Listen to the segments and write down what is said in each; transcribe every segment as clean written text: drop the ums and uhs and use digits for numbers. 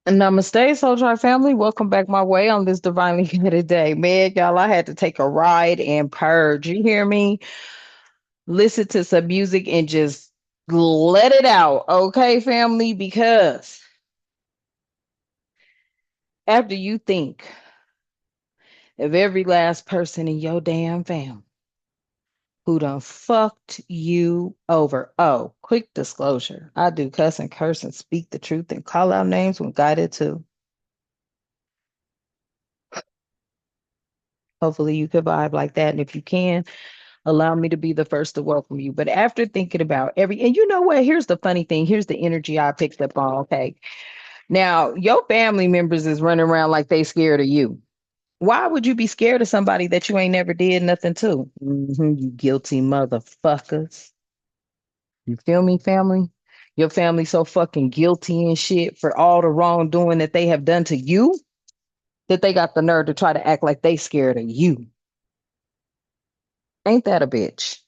Namaste, Soul Tribe family. Welcome back my way on this divinely guided day. Man, y'all, I had to take a ride and purge. You hear me? Listen to some music and just let it out, okay, family? Because after you think of every last person in your damn family who done fucked you over. Oh, quick disclosure. I do cuss and curse and speak the truth and call out names when guided to. Hopefully you can vibe like that. And if you can, allow me to be the first to welcome you. But after thinking about and you know what? Here's the funny thing. Here's the energy I picked up on. Okay. Now, your family members is running around like they scared of you. Why would you be scared of somebody that you ain't never did nothing to? You guilty motherfuckers. You feel me, family? Your family so fucking guilty and shit for all the wrongdoing that they have done to you that they got the nerve to try to act like they scared of you. Ain't that a bitch?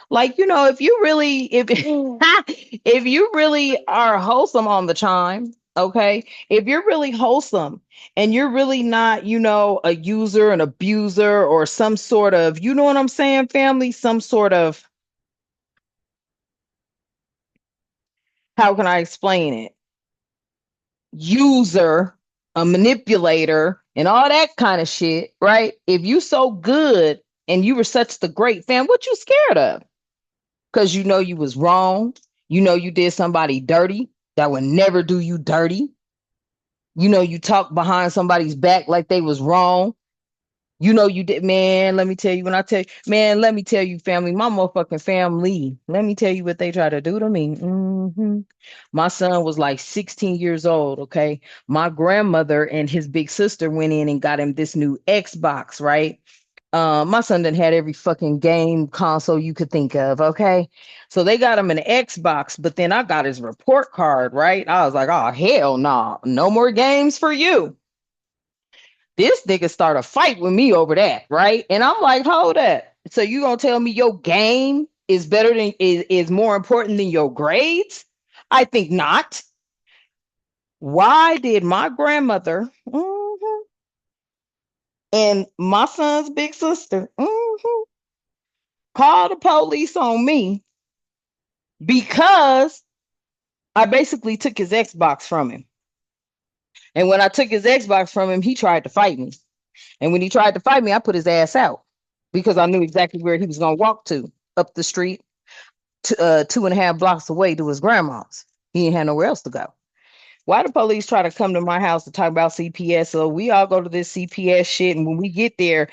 Like, if you really, if if you really are wholesome on the chime, okay, if you're really wholesome and you're really not, a user, an abuser, or some sort of, you know what I'm saying, family, some sort of, how can I explain it? User, a manipulator, and all that kind of shit, right? If you so good and you were such the great fan, what you scared of? Because you know you was wrong. You know you did somebody dirty that would never do you dirty. You know you talked behind somebody's back like they was wrong. You know you did, man. Let me tell you, when I tell you, man, let me tell you, family, my motherfucking family. Let me tell you what they try to do to me. My son was like 16 years old. Okay. My grandmother and his big sister went in and got him this new Xbox, right? My son done had every fucking game console you could think of. Okay. So they got him an Xbox, but then I got his report card, right? I was like, oh, hell no, no more games for you. This nigga start a fight with me over that, right? And I'm like, hold that. So you gonna tell me your game is better than is more important than your grades? I think not. Why did my grandmother and my son's big sister call the police on me because I basically took his Xbox from him? And when I took his Xbox from him, he tried to fight me. And when he tried to fight me, I put his ass out because I knew exactly where he was going to walk to, up the street, to, 2.5 blocks away to his grandma's. He didn't have nowhere else to go. Why the police try to come to my house to talk about CPS? So we all go to this CPS shit. And when we get there,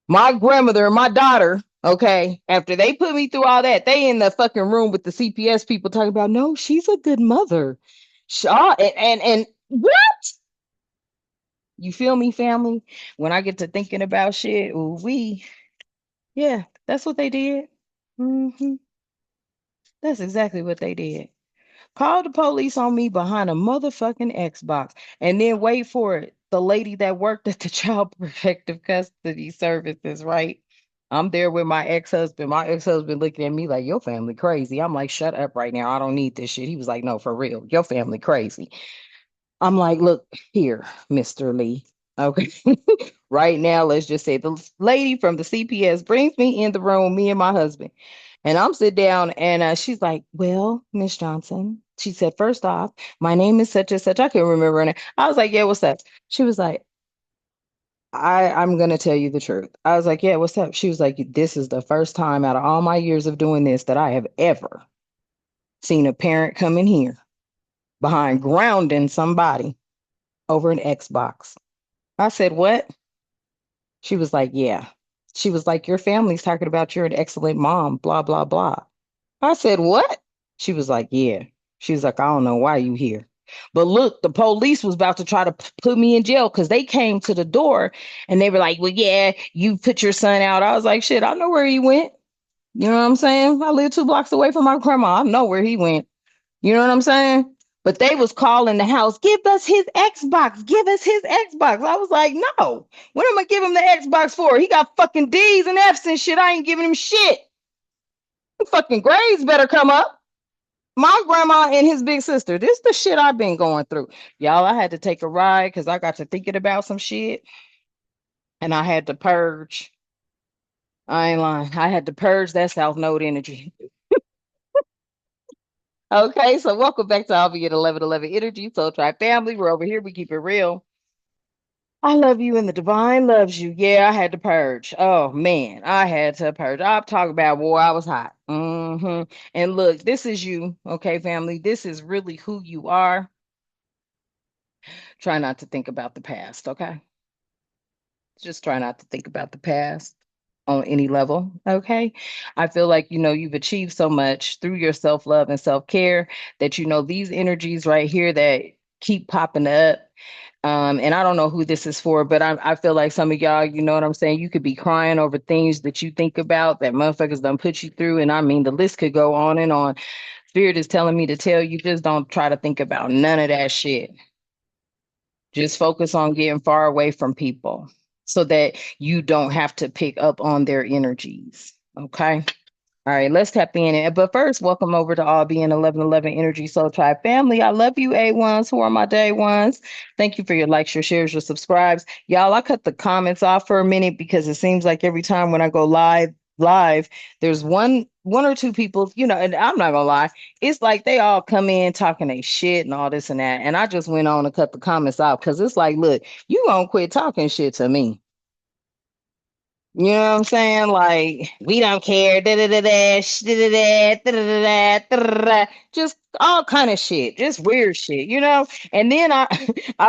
my grandmother and my daughter, okay, after they put me through all that, they in the fucking room with the CPS people talking about, no, she's a good mother. Shaw and what? You feel me, family? When I get to thinking about shit, ooh, yeah, that's what they did. hmm That's exactly what they did. Call the police on me behind a motherfucking Xbox and then wait for it. The lady that worked at the Child Protective Custody Services, right? I'm there with my ex-husband. My ex-husband looking at me like, your family crazy. I'm like, shut up right now. I don't need this shit. He was like, no, for real. Your family crazy. I'm like, look here, Mr. Lee. Okay. Right now, let's just say the lady from the CPS brings me in the room, me and my husband. And I'm sit down and she's like, well, Miss Johnson, she said, first off, my name is such and such. I can't remember her name. I was like, yeah, what's up? She was like, I'm gonna tell you the truth. I was like, yeah, what's up? She was like, this is the first time out of all my years of doing this that I have ever seen a parent come in here behind grounding somebody over an Xbox. I said, what? She was like, yeah. She was like, your family's talking about you're an excellent mom, blah, blah, blah. I said, what? She was like, yeah. She was like, I don't know why you here. But look, the police was about to try to put me in jail because they came to the door and they were like, well, yeah, you put your son out. I was like, shit, I know where he went. You know what I'm saying? I live 2 blocks away from my grandma. I know where he went. You know what I'm saying? But they was calling the house, give us his Xbox, give us his Xbox. I was like, no, what am I give him the Xbox for? He got fucking D's and F's and shit. I ain't giving him shit. Fucking grades better come up. My grandma and his big sister. This the shit I've been going through. Y'all, I had to take a ride because I got to thinking about some shit and I had to purge. I ain't lying. I had to purge that South Node energy. Okay, so welcome back to I'll be at 1111 Energy Soul Tribe family. We're over here. We keep it real. I love you and the divine loves you. Yeah, I had to purge. Oh man, I had to purge. I'm talking about war. I was hot. And look, this is you, okay, family. This is really who you are. Try not to think about the past, okay? Just try not to think about the past on any level, okay? I feel like you've achieved so much through your self-love and self-care that these energies right here that keep popping up. And I don't know who this is for, but I feel like some of y'all, you know what I'm saying? You could be crying over things that you think about that motherfuckers done put you through. And I mean, the list could go on and on. Spirit is telling me to tell you, just don't try to think about none of that shit. Just focus on getting far away from people so that you don't have to pick up on their energies. Okay. All right, let's tap in. But first, welcome over to all being 1111 Energy Soul Tribe family. I love you, A1s. Who are my day ones? Thank you for your likes, your shares, your subscribes. Y'all, I cut the comments off for a minute because it seems like every time when I go live, there's one or two people, and I'm not gonna lie, it's like they all come in talking a shit and all this and that. And I just went on to cut the comments off because it's like, look, you gonna quit talking shit to me. You know what I'm saying? Like, we don't care. Da, da, da, da, da, da, da, da, da, da, da, just all kind of shit. Just weird shit, you know? And then I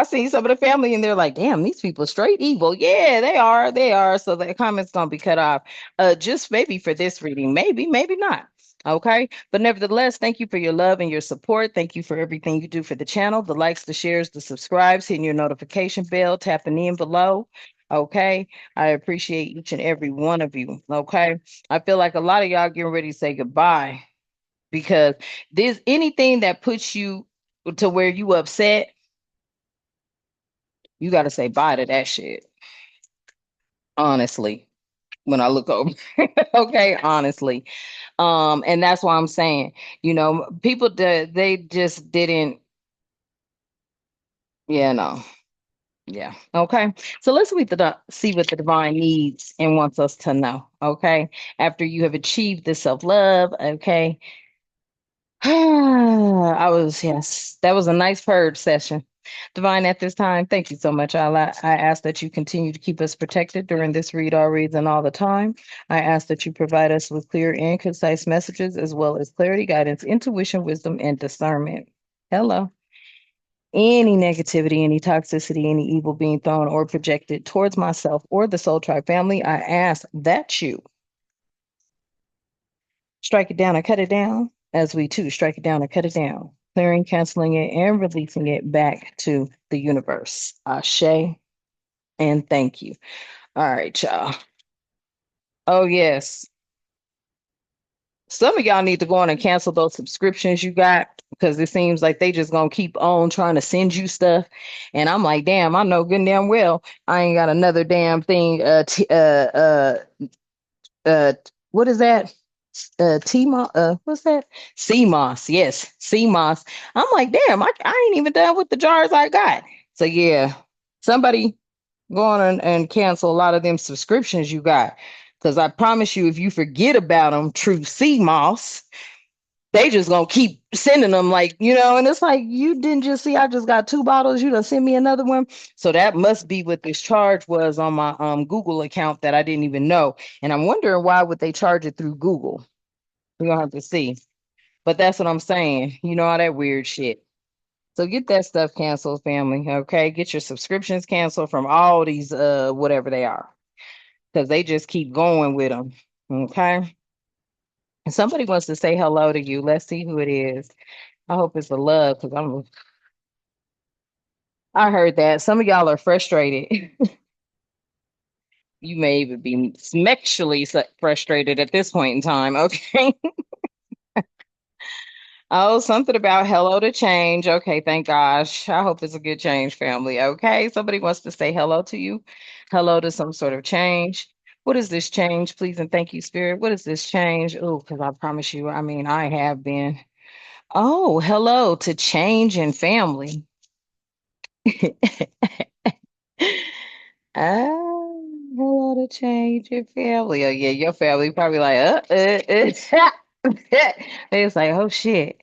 see some of the family and they're like, damn, these people straight evil. Yeah, they are. They are. So the comments gonna be cut off. Just maybe for this reading. Maybe, maybe not. Okay. But nevertheless, thank you for your love and your support. Thank you for everything you do for the channel, the likes, the shares, the subscribes, hitting your notification bell, tapping in below. Okay. I appreciate each and every one of you. Okay. I feel like a lot of y'all getting ready to say goodbye because there's anything that puts you to where you upset, you got to say bye to that shit. Honestly, when I look over, okay, honestly. And that's why I'm saying, people that they just didn't, yeah, no. Yeah. Okay. So let's see what the divine needs and wants us to know. Okay. After you have achieved the self-love. Okay. Yes, that was a nice purge session. Divine, at this time, thank you so much. I ask that you continue to keep us protected during this read all reads and all the time. I ask that you provide us with clear and concise messages as well as clarity, guidance, intuition, wisdom, and discernment. Hello. Any negativity, any toxicity, any evil being thrown or projected towards myself or the Soul Tribe family, I ask that you strike it down and cut it down as we too strike it down and cut it down, clearing, canceling it, and releasing it back to the universe. Ashe and thank you. All right, y'all. Oh, yes. Some of y'all need to go on and cancel those subscriptions you got because it seems like they just gonna keep on trying to send you stuff. And I'm like, damn, I know good and damn well I ain't got another damn thing. What is that? T-Moss, what's that? CMOS, yes, CMOS. I'm like, damn, I ain't even done with the jars I got. So yeah, somebody go on and cancel a lot of them subscriptions you got. Because I promise you, if you forget about them, true CMOS, they just gonna keep sending them and it's like you didn't just see I just got two bottles, you done send me another one. So that must be what this charge was on my Google account that I didn't even know. And I'm wondering why would they charge it through Google? We're gonna have to see. But that's what I'm saying. You know all that weird shit. So get that stuff canceled, family. Okay. Get your subscriptions canceled from all these whatever they are. Because they just keep going with them. Okay. And somebody wants to say hello to you. Let's see who it is. I hope it's a love because I heard that. Some of y'all are frustrated. You may even be sexually frustrated at this point in time. Okay. Oh, something about hello to change. Okay, thank gosh. I hope it's a good change, family. Okay, somebody wants to say hello to you. Hello to some sort of change. What is this change, please? And thank you, Spirit. What is this change? Oh, because I promise you, I mean, I have been. Oh, hello to change in family. Ah, hello to change your family. Oh yeah, your family probably like, it's like, oh shit.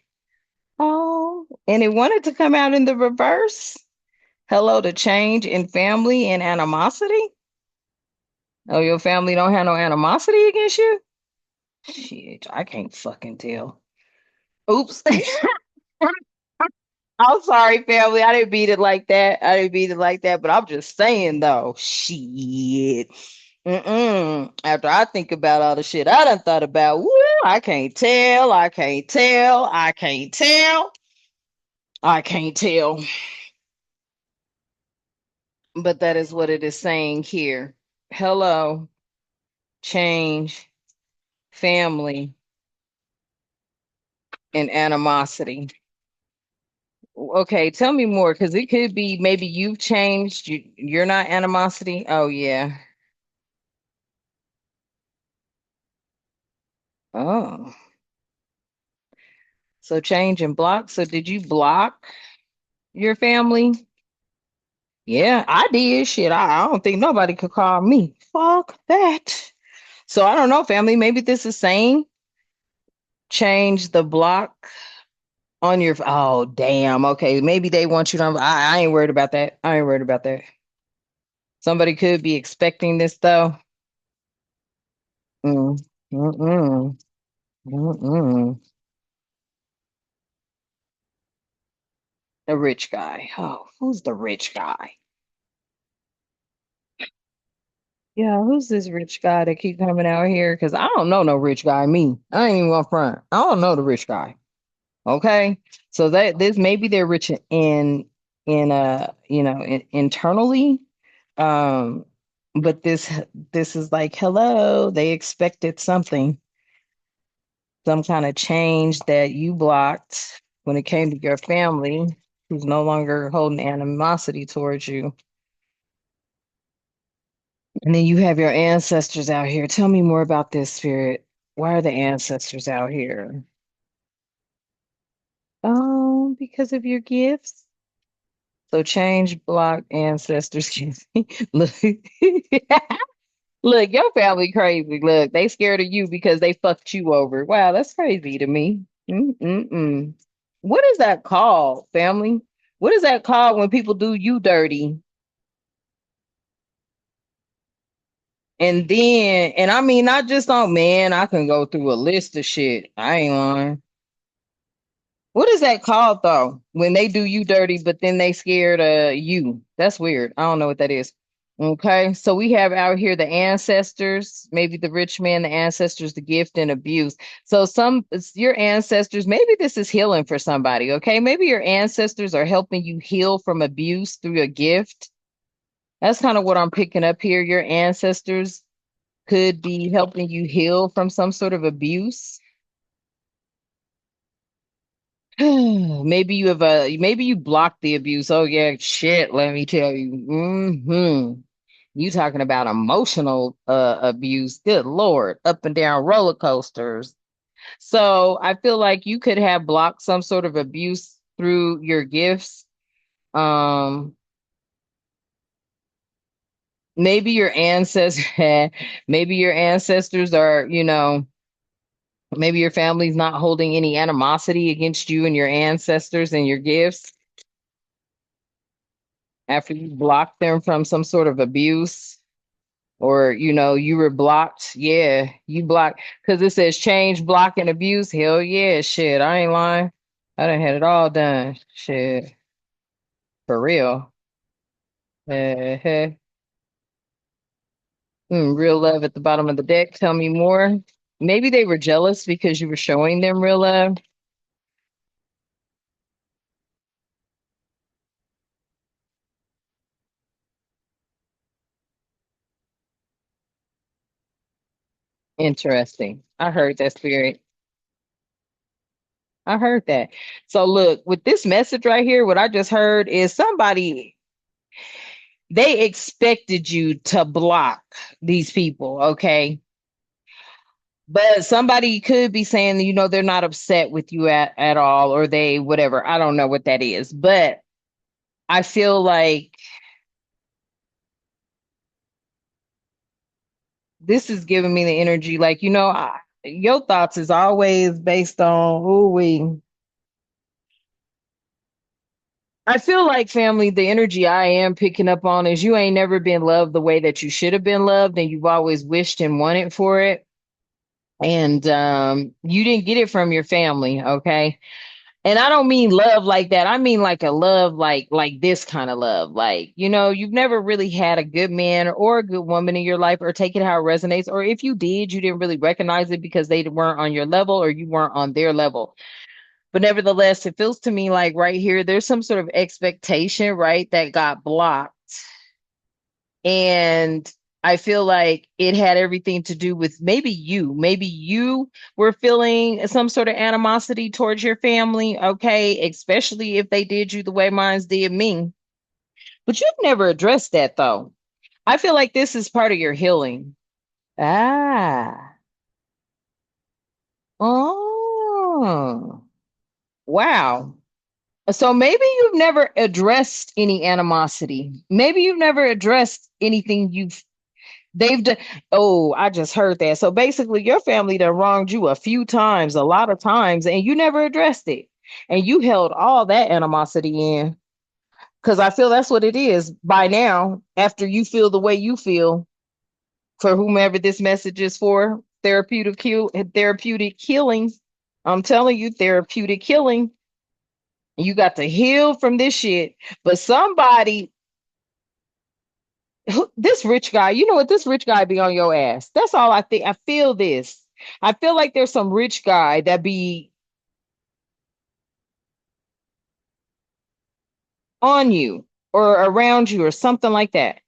Oh, and it wanted to come out in the reverse. Hello to change in family and animosity. Oh, your family don't have no animosity against you? Shit, I can't fucking tell. Oops. I'm sorry, family. I didn't beat it like that. I didn't beat it like that, but I'm just saying though. Shit. Mm-mm. After I think about all the shit I done thought about, woo, I can't tell. I can't tell. I can't tell. I can't tell. But that is what it is saying here. Hello, change, family, and animosity. Okay, tell me more because it could be maybe you've changed. You're not animosity. Oh, yeah. Oh, so change and block. So did you block your family? Yeah, I did. Shit, I don't think nobody could call me. Fuck that. So I don't know, family. Maybe this is saying change the block on your. Oh, damn. Okay, maybe they want you to. I ain't worried about that. I ain't worried about that. Somebody could be expecting this though. Mm, mm-mm, mm-mm. The rich guy. Oh, who's the rich guy? Yeah, who's this rich guy that keep coming out here? Because I don't know no rich guy. Me, I ain't even gonna front. I don't know the rich guy. Okay, so that this maybe they're rich internally, um, but this is like hello. They expected something, some kind of change that you blocked when it came to your family, who's no longer holding animosity towards you. And then you have your ancestors out here. Tell me more about this spirit. Why are the ancestors out here? Oh, because of your gifts. So change, block, ancestors. Look, look, your family crazy. Look, they scared of you because they fucked you over. Wow, that's crazy to me. Mm-mm-mm. What is that called, family? What is that called when people do you dirty? And I mean, not just on man, I can go through a list of shit. I ain't lying. What is that called though? When they do you dirty, but then they scared you. That's weird. I don't know what that is. Okay, so we have out here the ancestors, maybe the rich man, the ancestors, the gift and abuse. So some it's your ancestors, maybe this is healing for somebody, okay? Maybe your ancestors are helping you heal from abuse through a gift. That's kind of what I'm picking up here. Your ancestors could be helping you heal from some sort of abuse. Maybe you blocked the abuse. Oh yeah, shit, let me tell you. You talking about emotional abuse. Good Lord, up and down roller coasters. So I feel like you could have blocked some sort of abuse through your gifts. Um, maybe your ancestors maybe your ancestors are, maybe your family's not holding any animosity against you and your ancestors and your gifts after you blocked them from some sort of abuse or you were blocked. Yeah, you blocked because it says change, block, and abuse. Hell yeah, shit. I ain't lying. I done had it all done. Shit, for real. Uh-huh. Real love at the bottom of the deck. Tell me more. Maybe they were jealous because you were showing them real love. Interesting. I heard that spirit. I heard that. So look, with this message right here, what I just heard is somebody they expected you to block these people, okay? But somebody could be saying, they're not upset with you at all, or they, whatever. I don't know what that is. But I feel like this is giving me the energy. Like, your thoughts is always based on who we. I feel like, family, the energy I am picking up on is you ain't never been loved the way that you should have been loved, and you've always wished and wanted for it. And you didn't get it from your family, okay? And I don't mean love like that. I mean like a love like this kind of love. Like, you've never really had a good man or a good woman in your life, or take it how it resonates. Or if you did, you didn't really recognize it because they weren't on your level or you weren't on their level. But nevertheless, it feels to me like right here, there's some sort of expectation, right, that got blocked. And I feel like it had everything to do with maybe you. Maybe you were feeling some sort of animosity towards your family, okay? Especially if they did you the way mines did me. But you've never addressed that though. I feel like this is part of your healing. Ah. Oh. Wow. So maybe you've never addressed any animosity. Maybe you've never addressed anything they've done. Oh, I just heard that. So basically, your family done wronged you a few times, a lot of times, and you never addressed it. And you held all that animosity in. Because I feel that's what it is by now, after you feel the way you feel for whomever this message is for, therapeutic healing. I'm telling you, therapeutic healing. You got to heal from this shit. But somebody, this rich guy, you know what? This rich guy be on your ass. That's all I think. I feel this. I feel like there's some rich guy that be on you or around you or something like that.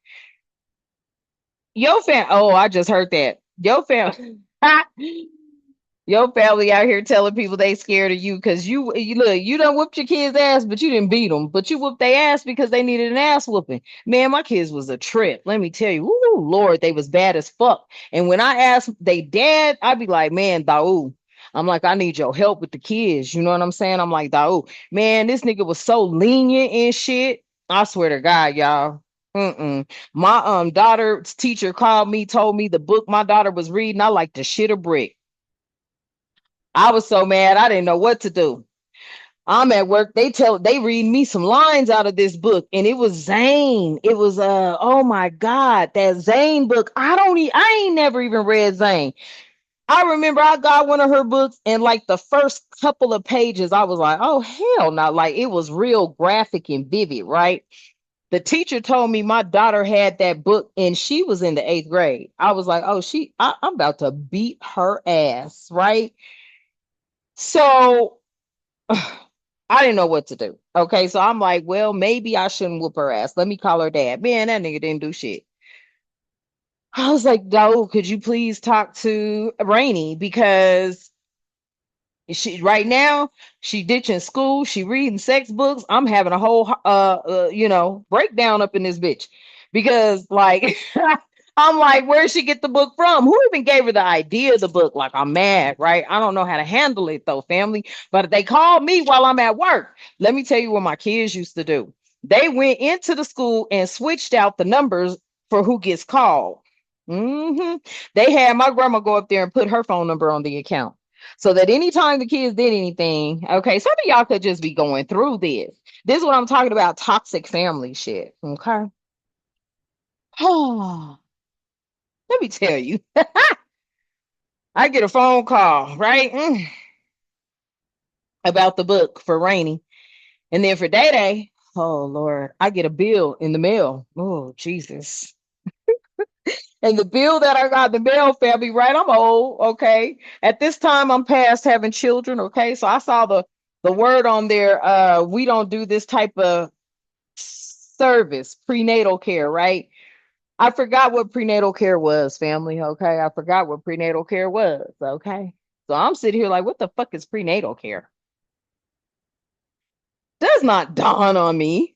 Oh, I just heard that. Your family out here telling people they scared of you because you look, you done whooped your kids' ass, but you didn't beat them. But you whooped their ass because they needed an ass whooping. Man, my kids was a trip. Let me tell you, ooh, Lord, they was bad as fuck. And when I asked they dad, I'd be like, man, Daoud. I'm like, I need your help with the kids. You know what I'm saying? I'm like, Daoud, man, this nigga was so lenient and shit. I swear to God, y'all. Mm-mm. My daughter's teacher called me, told me the book my daughter was reading. I like to shit a brick. I was so mad, I didn't know what to do. I'm at work. They read me some lines out of this book, and it was Zane. It was oh my God, that Zane book. I ain't never even read Zane. I remember I got one of her books, and like the first couple of pages, I was like, oh hell no, like it was real graphic and vivid, right? The teacher told me my daughter had that book and she was in the eighth grade. I was like, oh, I'm about to beat her ass, right? So I didn't know what to do. Okay, so I'm like, well, maybe I shouldn't whoop her ass. Let me call her dad. Man, that nigga didn't do shit. I was like, no, could you please talk to Rainey because she right now she ditching school, she reading sex books. I'm having a whole breakdown up in this bitch because like I'm like, where'd she get the book from? Who even gave her the idea of the book? Like, I'm mad, right? I don't know how to handle it though, family. But they called me while I'm at work. Let me tell you what my kids used to do. They went into the school and switched out the numbers for who gets called. hmm They had my grandma go up there and put her phone number on the account so that anytime the kids did anything, okay, some of y'all could just be going through this. This is what I'm talking about, toxic family shit. Okay. Oh, let me tell you. I get a phone call, right? About the book for Rainy. And then for Day Day, oh Lord, I get a bill in the mail. Oh, Jesus. And the bill that I got in the mail, family, right? I'm old, okay. At this time, I'm past having children, okay. So I saw the word on there, we don't do this type of service, prenatal care, right? I forgot what prenatal care was, family. Okay. I forgot what prenatal care was. Okay. So I'm sitting here like, what the fuck is prenatal care? Does not dawn on me.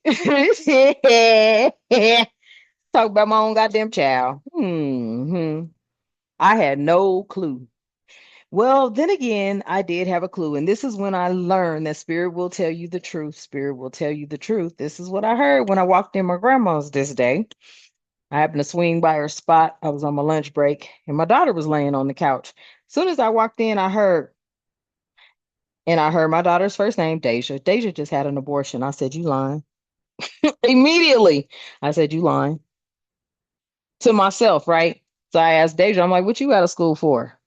Talk about my own goddamn child. I had no clue. Well, then again, I did have a clue. And this is when I learned that spirit will tell you the truth. Spirit will tell you the truth. This is what I heard when I walked in my grandma's this day. I happened to swing by her spot. I was on my lunch break and my daughter was laying on the couch. As soon as I walked in, I heard my daughter's first name, Deja. Deja just had an abortion. I said, "You lying." Immediately, I said, "You lying." To myself, right? So I asked Deja, I'm like, "What you out of school for?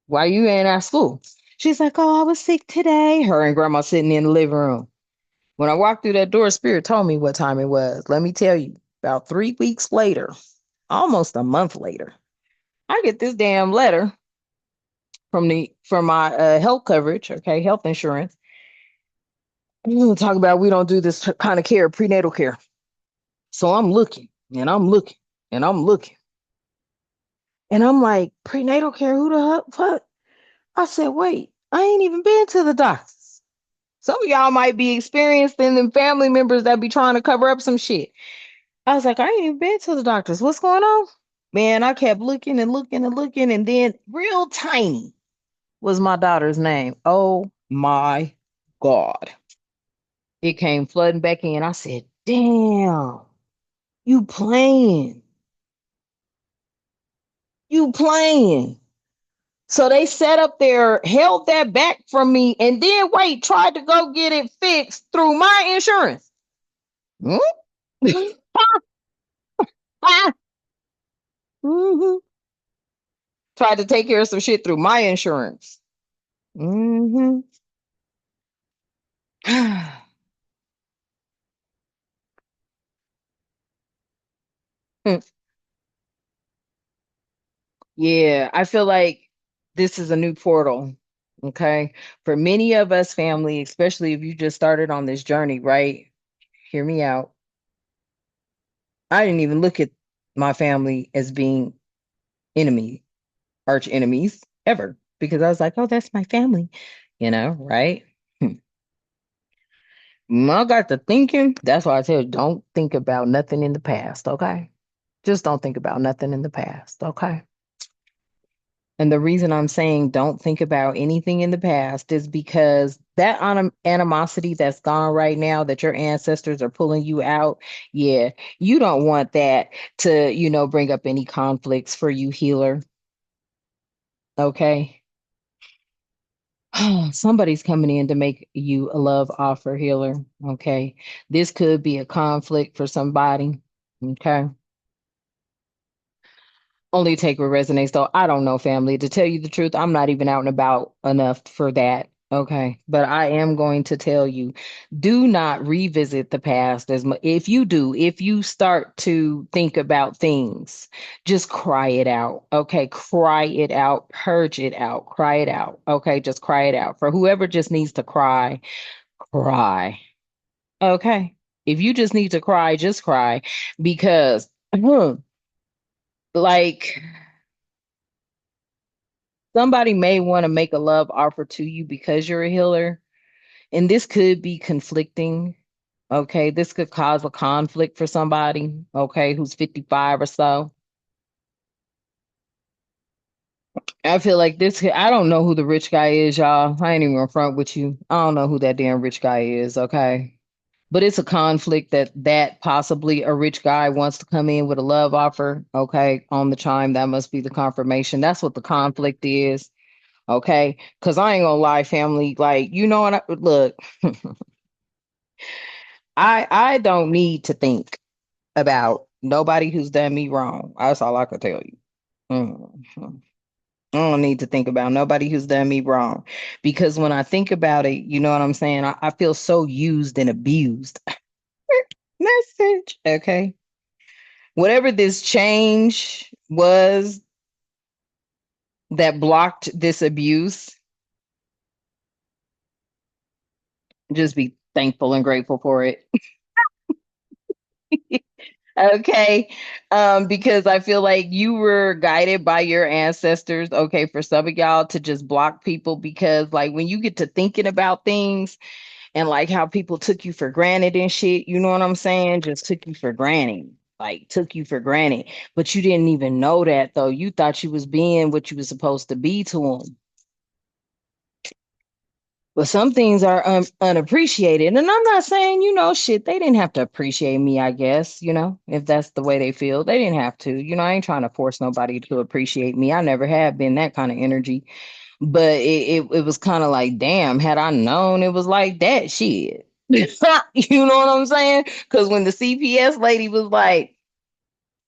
Why you ain't at school?" She's like, "Oh, I was sick today." Her and grandma sitting in the living room. When I walked through that door, Spirit told me what time it was. Let me tell you, about 3 weeks later, almost a month later, I get this damn letter from my health coverage, okay, health insurance. We talk about we don't do this kind of care, prenatal care. So I'm looking and I'm looking and I'm looking. And I'm like, prenatal care, who the fuck? I said, wait, I ain't even been to the doctors. Some of y'all might be experienced in them family members that be trying to cover up some shit. I was like, I ain't even been to the doctors. What's going on? Man, I kept looking and looking and looking, and then real tiny was my daughter's name. Oh my God. It came flooding back in. I said, damn, you playing. You playing. So they sat up there, held that back from me, and then wait, tried to go get it fixed through my insurance. Hmm? Mhm. Tried to take care of some shit through my insurance. Hmm. Yeah, I feel like this is a new portal. Okay. For many of us, family, especially if you just started on this journey, right? Hear me out. I didn't even look at my family as being enemy, arch enemies ever, because I was like, oh, that's my family, right? When I got to thinking, that's why I tell you, don't think about nothing in the past, okay? Just don't think about nothing in the past, okay? And the reason I'm saying don't think about anything in the past is because that animosity that's gone right now, that your ancestors are pulling you out, yeah, you don't want that to, bring up any conflicts for you, healer. Okay. Somebody's coming in to make you a love offer, healer. Okay. This could be a conflict for somebody. Okay. Only take what resonates, though. I don't know, family. To tell you the truth, I'm not even out and about enough for that. Okay. But I am going to tell you, do not revisit the past as much. If you do, if you start to think about things, just cry it out. Okay. Cry it out. Purge it out. Cry it out. Okay. Just cry it out. For whoever just needs to cry, cry. Okay. If you just need to cry, just cry because, like, somebody may want to make a love offer to you because you're a healer, and this could be conflicting. Okay, this could cause a conflict for somebody, okay, who's 55 or so. I feel like this, I don't know who the rich guy is, y'all. I ain't even gonna front with you. I don't know who that damn rich guy is, okay? But it's a conflict that possibly a rich guy wants to come in with a love offer, okay, on the chime. That must be the confirmation. That's what the conflict is. Okay. Cause I ain't gonna lie, family. Like, you know what look, I don't need to think about nobody who's done me wrong. That's all I could tell you. Mhm. I don't need to think about nobody who's done me wrong. Because when I think about it, you know what I'm saying? I feel so used and abused. Message. Okay. Whatever this change was that blocked this abuse, just be thankful and grateful for it. Okay. Because I feel like you were guided by your ancestors, okay, for some of y'all to just block people because like when you get to thinking about things and like how people took you for granted and shit, you know what I'm saying? Just took you for granted. like took you for granted. But you didn't even know that though. You thought you was being what you was supposed to be to them. But some things are unappreciated. And I'm not saying, shit, they didn't have to appreciate me, I guess, if that's the way they feel. They didn't have to. I ain't trying to force nobody to appreciate me. I never have been that kind of energy. But it was kind of like, damn, had I known it was like that, shit. You know what I'm saying? Because when the CPS lady was like,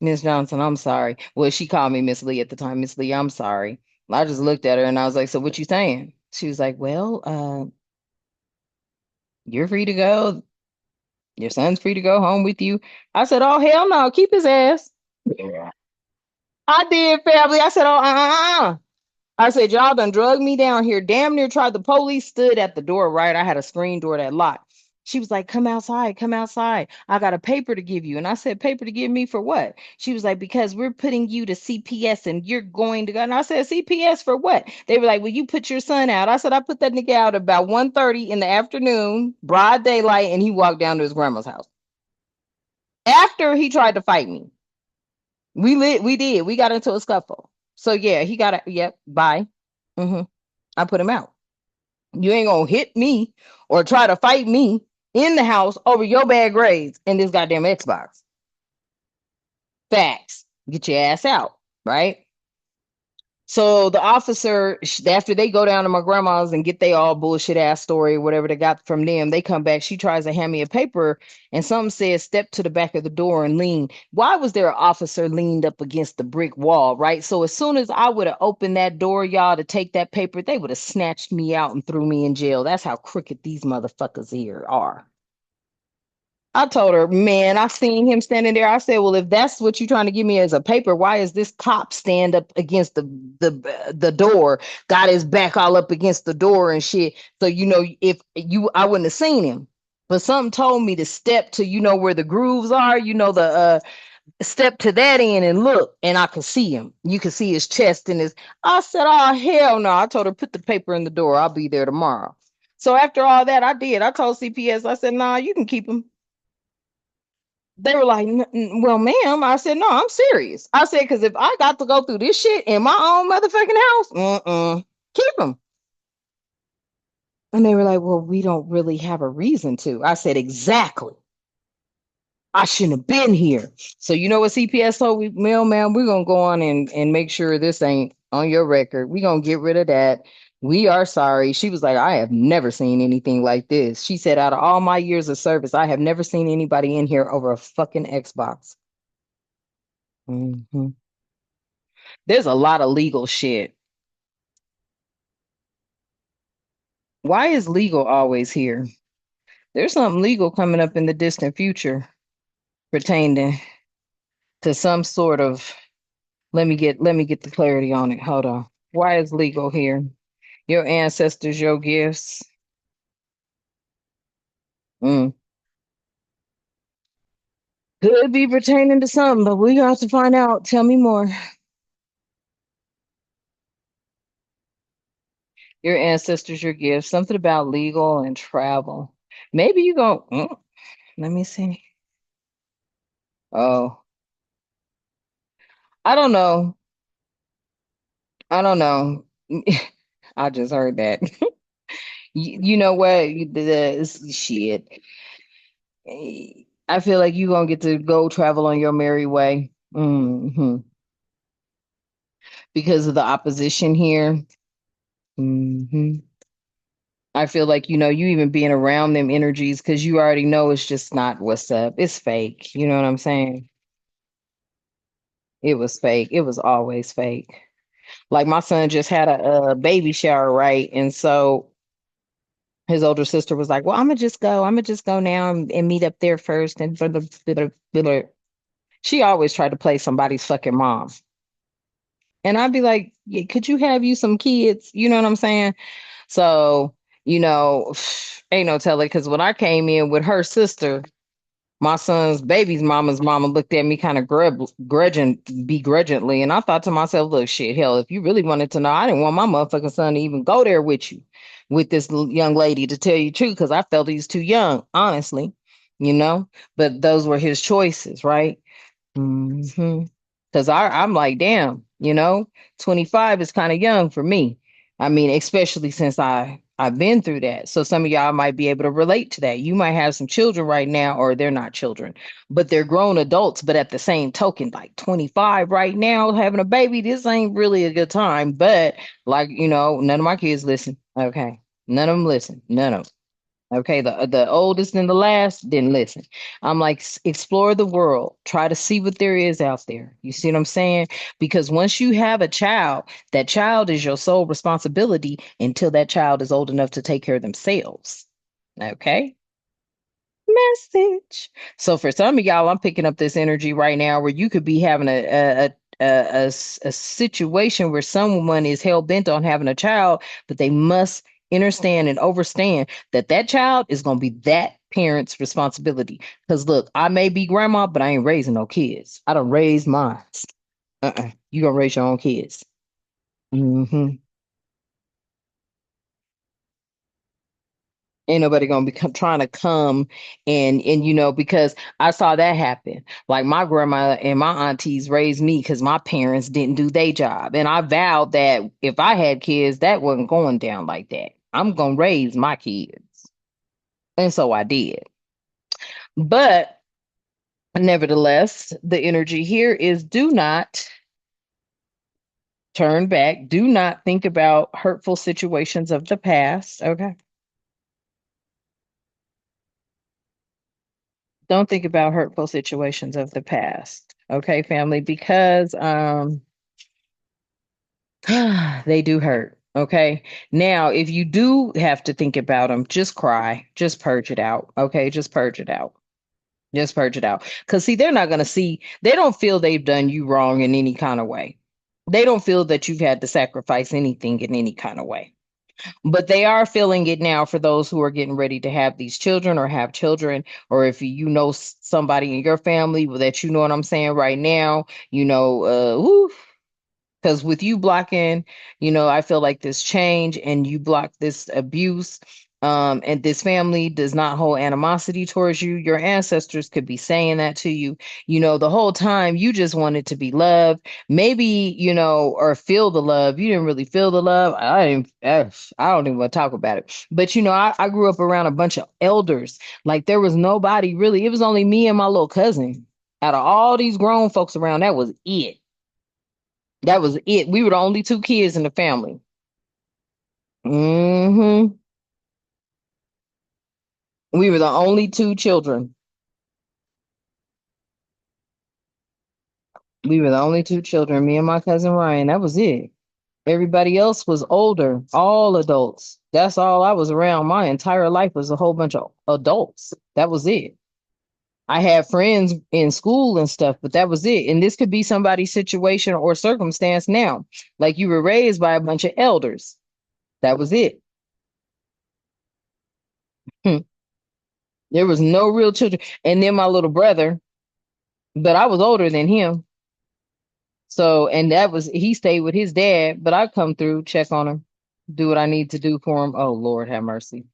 Miss Johnson, I'm sorry. Well, she called me Miss Lee at the time. Miss Lee, I'm sorry. I just looked at her and I was like, so what you saying? She was like, well, you're free to go. Your son's free to go home with you. I said, oh, hell no, keep his ass. Yeah. I did, family. I said, oh, I said, y'all done drug me down here. Damn near tried. The police stood at the door, right? I had a screen door that locked. She was like, come outside, come outside. I got a paper to give you. And I said, paper to give me for what? She was like, because we're putting you to CPS and you're going to go. And I said, CPS for what? They were like, well, you put your son out. I said, I put that nigga out about 1:30 in the afternoon, broad daylight, and he walked down to his grandma's house. After he tried to fight me. We did. We got into a scuffle. So yeah, he got a yep, bye. hmm I put him out. You ain't gonna hit me or try to fight me in the house over your bad grades and this goddamn Xbox. Facts. Get your ass out, right? So the officer, after they go down to my grandma's and get they all bullshit ass story, whatever they got from them, they come back. She tries to hand me a paper, and something says, "Step to the back of the door and lean." Why was there an officer leaned up against the brick wall, right? So as soon as I would have opened that door, y'all, to take that paper, they would have snatched me out and threw me in jail. That's how crooked these motherfuckers here are. I told her, man, I seen him standing there. I said, well, if that's what you're trying to give me as a paper, why is this cop stand up against the door, got his back all up against the door and shit? So if I wouldn't have seen him. But something told me to step to, where the grooves are, the step to that end and look, and I could see him. You could see his chest and his. I said, oh hell no. I told her, put the paper in the door. I'll be there tomorrow. So after all that, I did. I told CPS, I said, nah, you can keep him. They were like, well, ma'am. I said, no, I'm serious. I said, because if I got to go through this shit in my own motherfucking house, keep them. And they were like, well, we don't really have a reason to. I said, exactly. I shouldn't have been here. So you know what CPS told me, mailman, we're gonna go on and make sure this ain't on your record. We're gonna get rid of that. We are sorry. She was like, I have never seen anything like this. She said, out of all my years of service, I have never seen anybody in here over a fucking Xbox. hmm There's a lot of legal shit. Why is legal always here? There's something legal coming up in the distant future pertaining to some sort of. Let me get the clarity on it. Hold on. Why is legal here? Your ancestors, your gifts. Mm. Could be pertaining to something, but we got to find out. Tell me more. Your ancestors, your gifts. Something about legal and travel. Maybe you go. Let me see. Oh, I don't know. I don't know. I just heard that. You know what? The shit. I feel like you gonna get to go travel on your merry way. Because of the opposition here. hmm I feel like, you even being around them energies because you already know it's just not what's up. It's fake. You know what I'm saying? It was fake. It was always fake. Like my son just had a baby shower, right? And so his older sister was like, well, I'm gonna just go. I'm gonna just go now and meet up there first. And she always tried to play somebody's fucking mom. And I'd be like, yeah, could you have you some kids? You know what I'm saying? So, ain't no telling. Because when I came in with her sister, my son's baby's mama's mama looked at me kind of begrudgingly. And I thought to myself, look, shit, hell, if you really wanted to know, I didn't want my motherfucking son to even go there with you, with this young lady, to tell you the truth, because I felt he's too young, honestly, you know? But those were his choices, right? Hmm. Because I'm like, damn, 25 is kind of young for me. I mean, especially since I've been through that. So some of y'all might be able to relate to that. You might have some children right now, or they're not children, but they're grown adults. But at the same token, like 25 right now, having a baby, this ain't really a good time. But like, none of my kids listen. Okay. None of them listen. None of them. Okay, the oldest and the last didn't listen. I'm like, explore the world, try to see what there is out there. You see what I'm saying? Because once you have a child, that child is your sole responsibility until that child is old enough to take care of themselves. Okay, message. So for some of y'all, I'm picking up this energy right now where you could be having a situation where someone is hell bent on having a child, but they must understand and overstand that that child is going to be that parent's responsibility. Because look, I may be grandma, but I ain't raising no kids. I don't raise mine. You gonna raise your own kids. Hmm. Ain't nobody gonna be trying to come and because I saw that happen. Like my grandma and my aunties raised me because my parents didn't do their job, and I vowed that if I had kids, that wasn't going down like that. I'm gonna raise my kids, and so I did. But nevertheless, the energy here is do not turn back. Do not think about hurtful situations of the past. Okay. Don't think about hurtful situations of the past. Okay, family, because they do hurt. Okay. Now, if you do have to think about them, just cry. Just purge it out. Okay, just purge it out. Just purge it out. Because, see, they're not going to see, they don't feel they've done you wrong in any kind of way. They don't feel that you've had to sacrifice anything in any kind of way. But they are feeling it now for those who are getting ready to have these children or have children, or if you know somebody in your family that you know what I'm saying right now, woo, because with you blocking, I feel like this change and you block this abuse. And this family does not hold animosity towards you. Your ancestors could be saying that to you, the whole time you just wanted to be loved, maybe, or feel the love. You didn't really feel the love. I didn't, I don't even want to talk about it. But, I grew up around a bunch of elders. Like there was nobody really, it was only me and my little cousin. Out of all these grown folks around, that was it. That was it. We were the only two kids in the family. Hmm. We were the only two children. We were the only two children, me and my cousin Ryan. That was it. Everybody else was older, all adults. That's all I was around. My entire life was a whole bunch of adults. That was it. I had friends in school and stuff, but that was it. And this could be somebody's situation or circumstance now. Like you were raised by a bunch of elders. That was it. There was no real children. And then my little brother, but I was older than him. So, and that was, he stayed with his dad, but I come through, check on him, do what I need to do for him. Oh, Lord have mercy.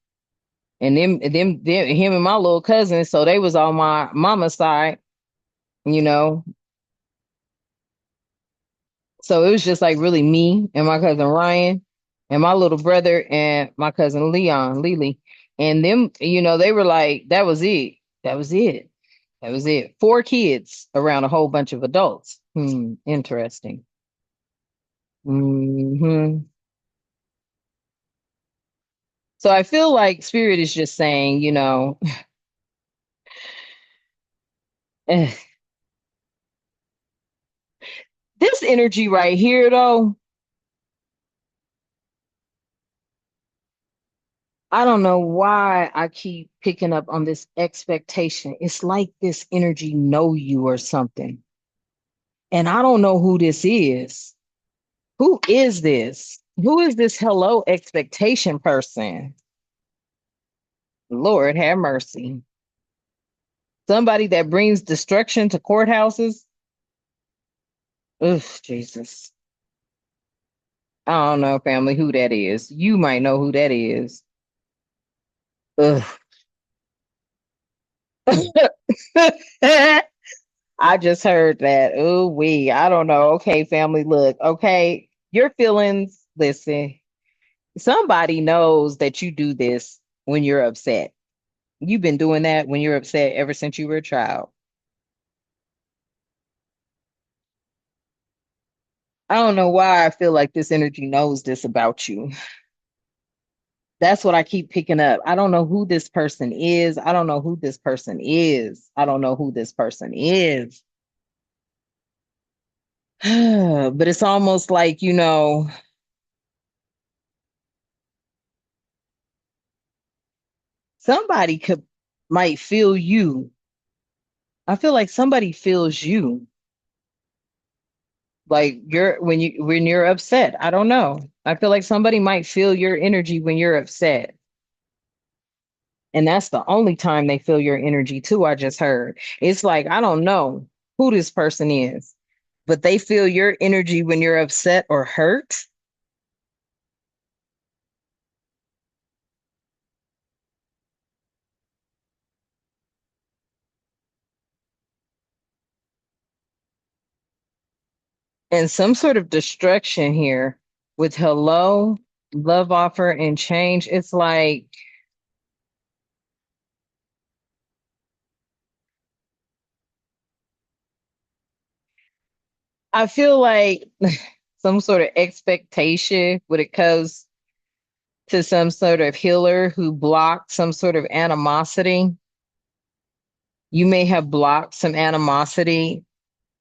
And him and my little cousin, so they was on my mama's side, you know. So it was just like really me and my cousin Ryan and my little brother and my cousin Leon, Lily. And them, they were like, that was it. That was it. That was it. Four kids around a whole bunch of adults. Interesting. Hmm. So I feel like spirit is just saying, eh, this energy right here, though, I don't know why I keep picking up on this expectation. It's like this energy know you or something. And I don't know who this is. Who is this? Who is this hello expectation person? Lord have mercy. Somebody that brings destruction to courthouses. Ugh, Jesus. I don't know, family, who that is. You might know who that is. Ugh. I just heard that. Oh, I don't know. Okay, family, look, okay, your feelings, listen, somebody knows that you do this when you're upset. You've been doing that when you're upset ever since you were a child. I don't know why I feel like this energy knows this about you. That's what I keep picking up. I don't know who this person is. I don't know who this person is. I don't know who this person is. But it's almost like, somebody could might feel you. I feel like somebody feels you. Like when you're upset. I don't know. I feel like somebody might feel your energy when you're upset. And that's the only time they feel your energy too, I just heard. It's like, I don't know who this person is, but they feel your energy when you're upset or hurt. And some sort of destruction here with hello, love offer, and change. It's like, I feel like some sort of expectation when it comes to some sort of healer who blocked some sort of animosity. You may have blocked some animosity,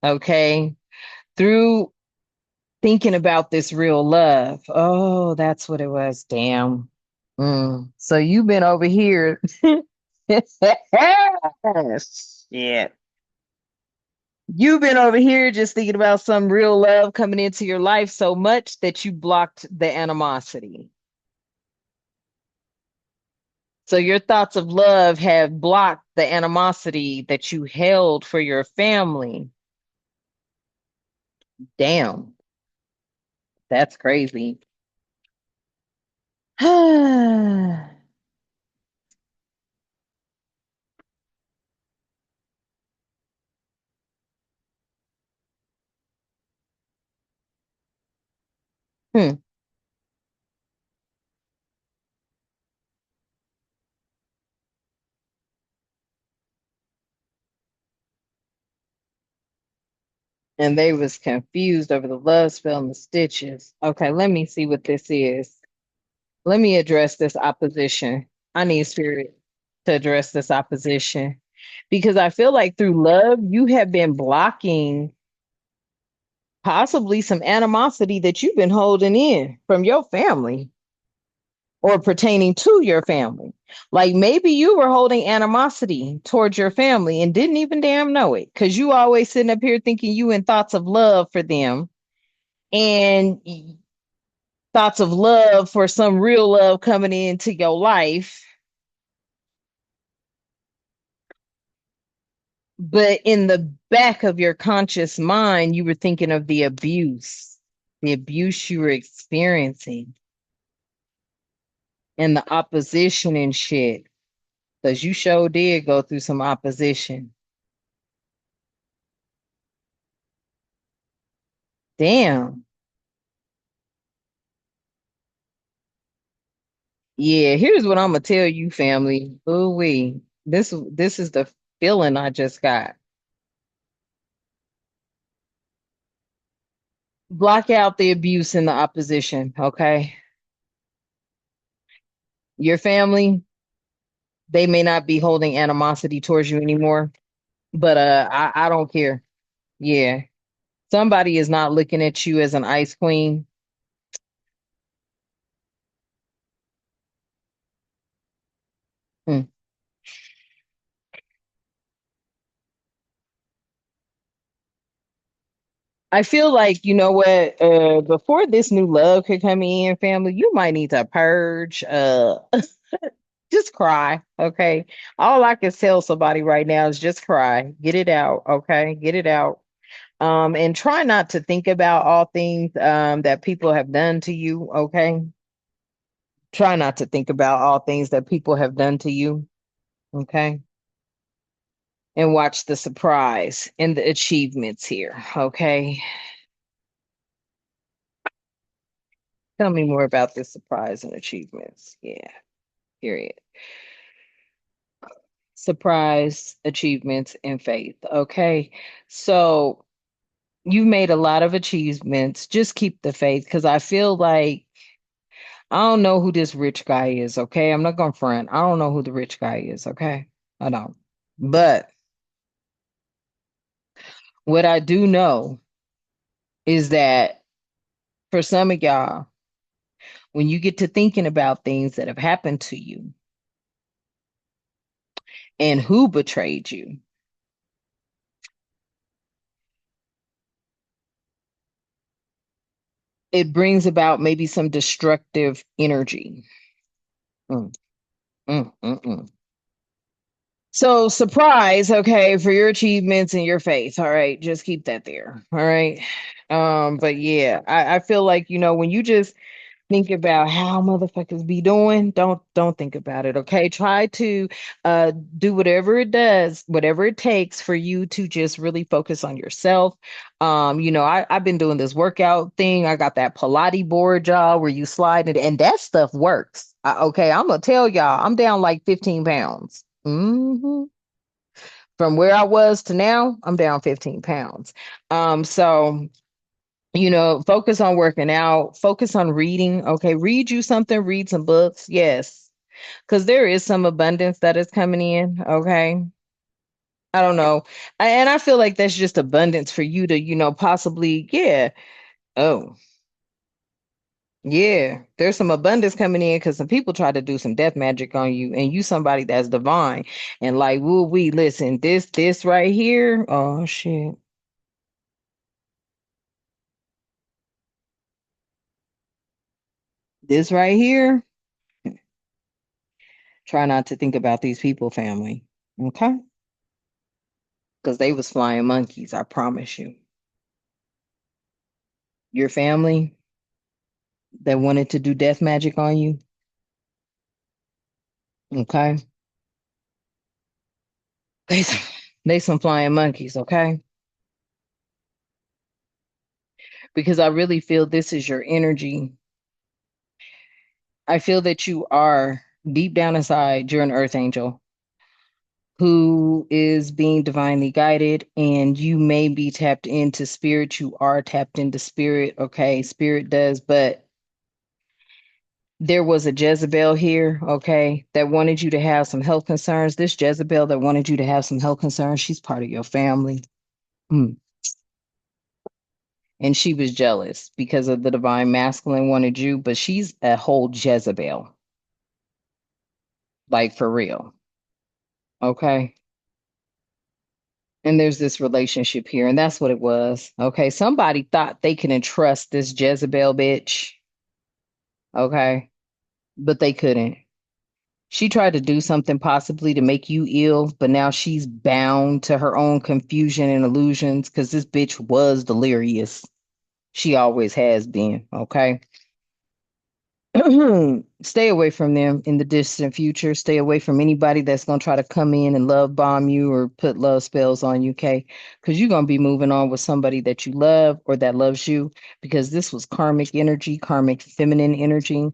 okay, through thinking about this real love. Oh, that's what it was. Damn. So you've been over here. Shit. You've been over here just thinking about some real love coming into your life so much that you blocked the animosity. So your thoughts of love have blocked the animosity that you held for your family. Damn, that's crazy. Hmm. And they was confused over the love spell and the stitches. Okay, let me see what this is. Let me address this opposition. I need spirit to address this opposition because I feel like through love, you have been blocking possibly some animosity that you've been holding in from your family or pertaining to your family. Like maybe you were holding animosity towards your family and didn't even damn know it because you always sitting up here thinking you in thoughts of love for them and thoughts of love for some real love coming into your life. But in the back of your conscious mind, you were thinking of the abuse you were experiencing, and the opposition and shit. Because you sure did go through some opposition. Damn. Yeah, here's what I'm gonna tell you, family. Ooh wee. This is the feeling I just got. Block out the abuse and the opposition, okay? Your family, they may not be holding animosity towards you anymore, but I don't care. Yeah. Somebody is not looking at you as an ice queen. Hmm. I feel like, you know what, before this new love could come in, family, you might need to purge, just cry, okay? All I can tell somebody right now is just cry. Get it out, okay? Get it out. And try not to think about all things that people have done to you, okay? Try not to think about all things that people have done to you, okay? and watch the surprise and the achievements here. Okay. Tell me more about this surprise and achievements. Yeah, period. Surprise, achievements, and faith. Okay. So you've made a lot of achievements. Just keep the faith because I feel like I don't know who this rich guy is. Okay. I'm not going to front. I don't know who the rich guy is. Okay. I don't. But what I do know is that for some of y'all, when you get to thinking about things that have happened to you and who betrayed you, it brings about maybe some destructive energy. Mm, mm. So, surprise, okay, for your achievements and your faith. All right, just keep that there. All right. But yeah, I feel like, when you just think about how motherfuckers be doing, don't think about it. Okay. Try to do whatever it does, whatever it takes for you to just really focus on yourself. I've been doing this workout thing. I got that Pilates board job where you slide it, and that stuff works. Okay, I'm gonna tell y'all, I'm down like 15 pounds. From where I was to now, I'm down 15 pounds. So focus on working out, focus on reading. Okay, read you something, read some books. Yes, because there is some abundance that is coming in. Okay. I don't know. And I feel like that's just abundance for you to, possibly, yeah. Oh, yeah. There's some abundance coming in because some people try to do some death magic on you, and you somebody that's divine. And like, woo, we listen, this right here. Oh shit. This right here. Try not to think about these people, family. Okay? Because they was flying monkeys, I promise you. Your family that wanted to do death magic on you, okay? They they some flying monkeys, okay? Because I really feel this is your energy. I feel that you are deep down inside, you're an earth angel who is being divinely guided, and you may be tapped into spirit. You are tapped into spirit, okay? Spirit does, but there was a Jezebel here, okay, that wanted you to have some health concerns. This Jezebel that wanted you to have some health concerns, she's part of your family. Mm. And she was jealous because of the divine masculine wanted you, but she's a whole Jezebel, like for real. Okay. And there's this relationship here, and that's what it was. Okay. Somebody thought they could entrust this Jezebel bitch. Okay. But they couldn't. She tried to do something possibly to make you ill, but now she's bound to her own confusion and illusions because this bitch was delirious. She always has been. Okay. Stay away from them in the distant future. Stay away from anybody that's going to try to come in and love bomb you or put love spells on you. Okay. Because you're going to be moving on with somebody that you love or that loves you because this was karmic energy, karmic feminine energy,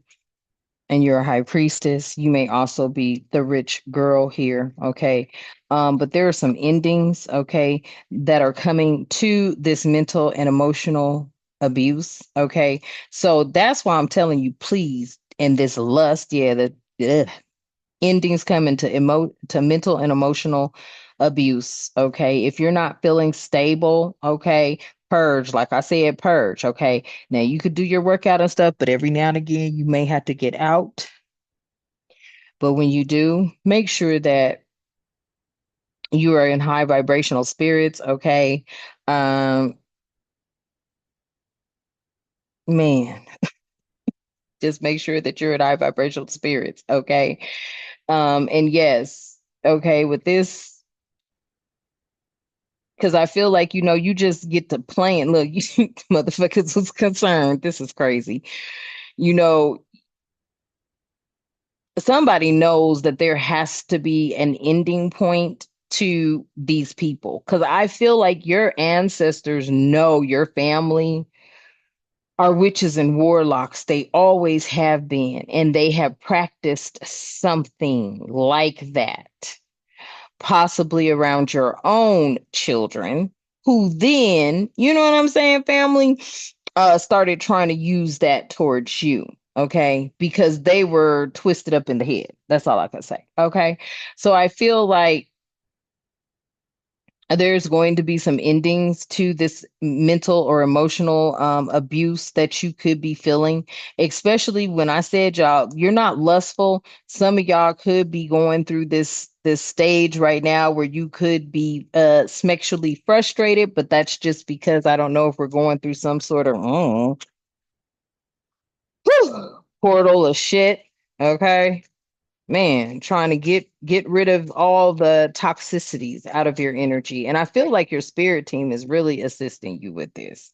and you're a high priestess. You may also be the rich girl here, okay? But there are some endings, okay, that are coming to this mental and emotional abuse, okay? So that's why I'm telling you, please, and this lust, yeah, the ugh, endings coming to to mental and emotional abuse, okay? If you're not feeling stable, okay, purge, like I said, purge, okay? Now you could do your workout and stuff, but every now and again you may have to get out. But when you do, make sure that you are in high vibrational spirits, okay? Um, man, just make sure that you're in high vibrational spirits, okay? And yes, okay, with this, because I feel like, you just get to plan. Look, you motherfuckers was concerned. This is crazy. You know, somebody knows that there has to be an ending point to these people because I feel like your ancestors know your family are witches and warlocks. They always have been, and they have practiced something like that, possibly around your own children, who then, you know what I'm saying, family, started trying to use that towards you. Okay, because they were twisted up in the head. That's all I can say. Okay, so I feel like there's going to be some endings to this mental or emotional abuse that you could be feeling, especially when I said y'all, you're not lustful. Some of y'all could be going through this stage right now where you could be sexually frustrated, but that's just because I don't know if we're going through some sort of portal of shit. Okay. Man, trying to get rid of all the toxicities out of your energy. And I feel like your spirit team is really assisting you with this.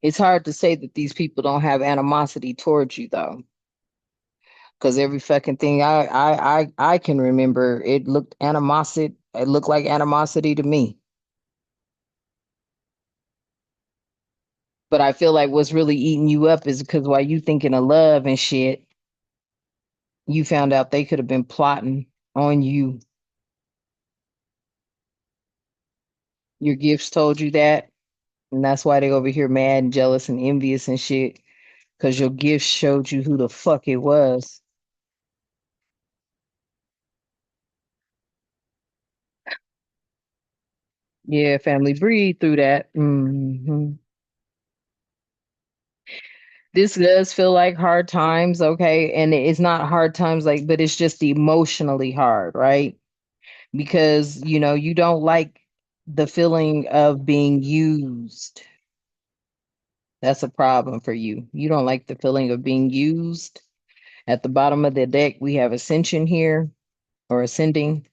It's hard to say that these people don't have animosity towards you though, because every fucking thing I can remember, it looked like animosity to me. But I feel like what's really eating you up is because while you thinking of love and shit, you found out they could have been plotting on you. Your gifts told you that. And that's why they over here mad and jealous and envious and shit. Because your gift showed you who the fuck it was. Yeah, family, breathe through that. This does feel like hard times, okay? And it's not hard times like, but it's just emotionally hard, right? Because, you don't like the feeling of being used. That's a problem for you. You don't like the feeling of being used. At the bottom of the deck, we have ascension here or ascending.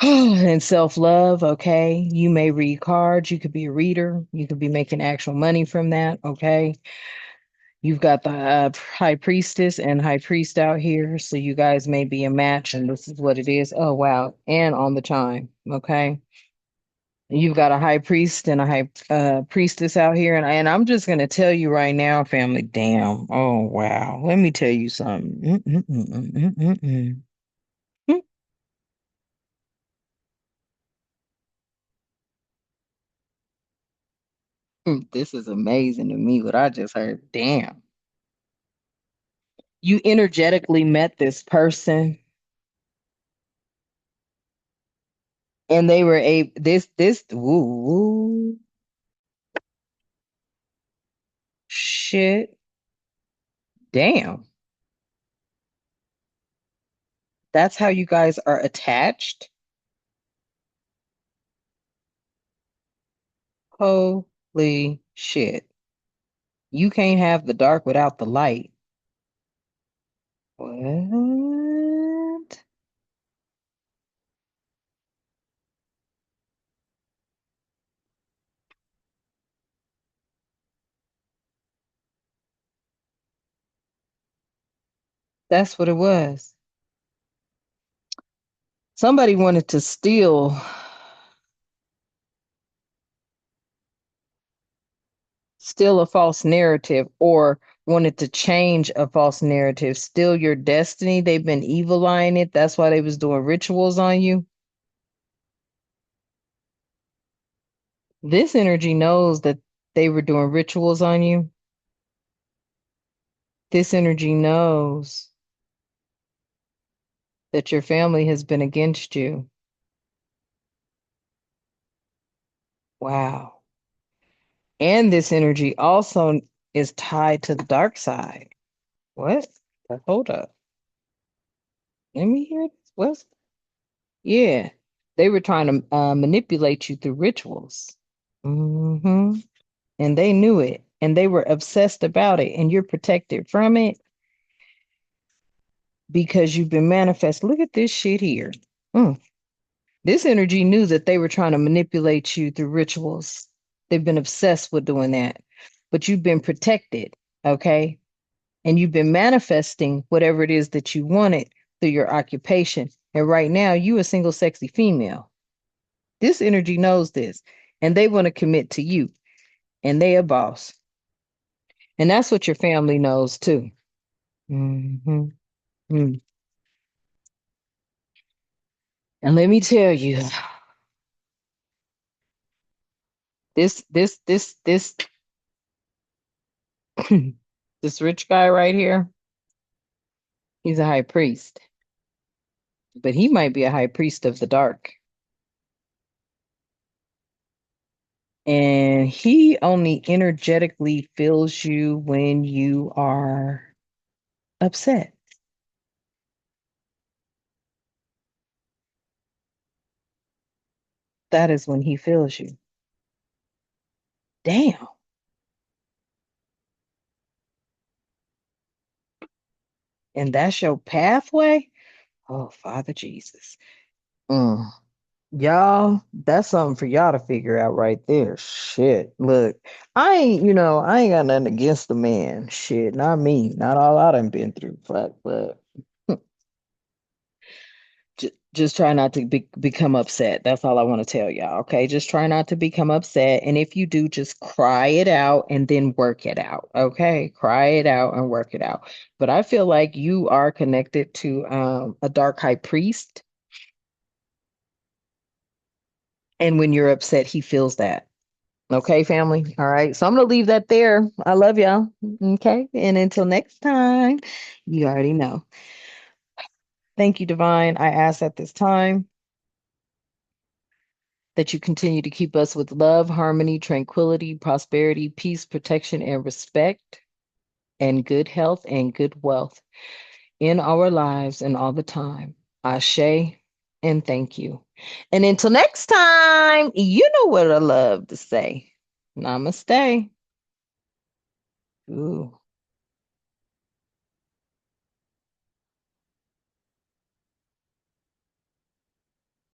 And self-love, okay. You may read cards, you could be a reader, you could be making actual money from that, okay. You've got the high priestess and high priest out here, so you guys may be a match, and this is what it is. Oh, wow. And on the chime, okay. You've got a high priest and a high priestess out here, and I'm just gonna tell you right now, family. Damn. Oh wow. Let me tell you something. This is amazing to me. What I just heard. Damn. You energetically met this person, and they were a this woo shit. Damn. That's how you guys are attached. Holy shit. You can't have the dark without the light. What? That's what it was. Somebody wanted to steal a false narrative or wanted to change a false narrative, steal your destiny. They've been evil eyeing it. That's why they was doing rituals on you. This energy knows that they were doing rituals on you. This energy knows that your family has been against you. Wow. And this energy also is tied to the dark side. What? Hold up. Let me hear this. What? Yeah. They were trying to manipulate you through rituals. And they knew it. And they were obsessed about it. And you're protected from it because you've been manifest. Look at this shit here. Mm. This energy knew that they were trying to manipulate you through rituals. They've been obsessed with doing that, but you've been protected, okay? And you've been manifesting whatever it is that you wanted through your occupation. And right now, you a single sexy female. This energy knows this, and they want to commit to you, and they a boss. And that's what your family knows too. Mhm. Mm. And let me tell you, this this rich guy right here, he's a high priest, but he might be a high priest of the dark. And he only energetically feels you when you are upset. That is when he feels you. Damn. And that's your pathway? Oh, Father Jesus. Mm. Y'all, that's something for y'all to figure out right there. Shit. Look, I ain't got nothing against the man. Shit, not me. Not all I done been through. Fuck, but just try not to become upset. That's all I want to tell y'all. Okay. Just try not to become upset. And if you do, just cry it out and then work it out. Okay. Cry it out and work it out. But I feel like you are connected to a dark high priest. And when you're upset, he feels that. Okay, family. All right. So I'm going to leave that there. I love y'all. Okay. And until next time, you already know. Thank you, Divine. I ask at this time that you continue to keep us with love, harmony, tranquility, prosperity, peace, protection, and respect, and good health and good wealth in our lives and all the time. Ashe, and thank you. And until next time, you know what I love to say. Namaste. Ooh.